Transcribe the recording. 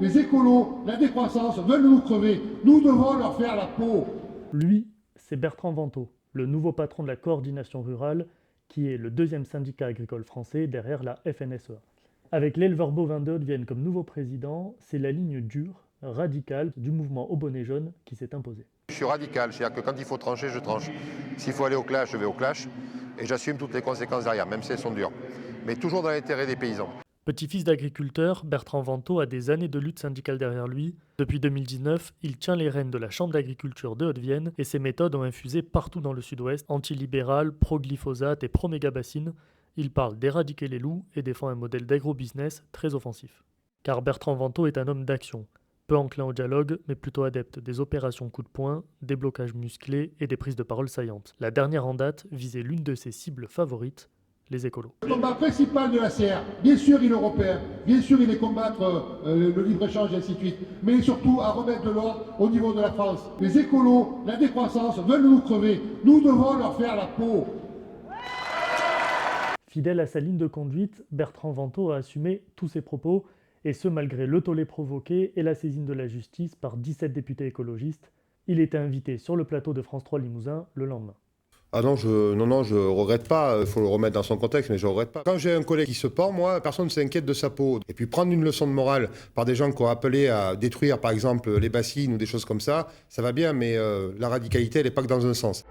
Les écolos, la décroissance veulent nous crever. Nous devons leur faire la peau. Lui, c'est Bertrand Vantaux, le nouveau patron de la coordination rurale, qui est le deuxième syndicat agricole français derrière la FNSEA. Avec l'éleveur bovin de Haute-Vienne comme nouveau président, c'est la ligne dure, radicale du mouvement au bonnet jaune qui s'est imposée. Je suis radical, c'est-à-dire que quand il faut trancher, je tranche. S'il faut aller au clash, je vais au clash. Et j'assume toutes les conséquences derrière, même si elles sont dures. Mais toujours dans l'intérêt des paysans. Petit-fils d'agriculteur, Bertrand Vantaux a des années de lutte syndicale derrière lui. Depuis 2019, il tient les rênes de la Chambre d'agriculture de Haute-Vienne et ses méthodes ont infusé partout dans le sud-ouest, anti-libéral, pro-glyphosate et pro-mégabassine. Il parle d'éradiquer les loups et défend un modèle d'agro-business très offensif. Car Bertrand Vantaux est un homme d'action, peu enclin au dialogue, mais plutôt adepte des opérations coup de poing, des blocages musclés et des prises de parole saillantes. La dernière en date visait l'une de ses cibles favorites, les écolos. Le combat principal de la CR, bien sûr il est européen, bien sûr il est combattre le libre-échange et ainsi de suite, mais surtout à remettre de l'ordre au niveau de la France. Les écolos, la décroissance veulent nous crever. Nous devons leur faire la peau. Fidèle à sa ligne de conduite, Bertrand Vantaux a assumé tous ses propos, et ce malgré le tollé provoqué et la saisine de la justice par 17 députés écologistes. Il était invité sur le plateau de France 3 Limousin le lendemain. Ah non, je regrette pas, il faut le remettre dans son contexte, mais je regrette pas. Quand j'ai un collègue qui se pend, moi, personne ne s'inquiète de sa peau. Et puis prendre une leçon de morale par des gens qui ont appelé à détruire, par exemple, les bassines ou des choses comme ça va bien, mais la radicalité, elle n'est pas que dans un sens.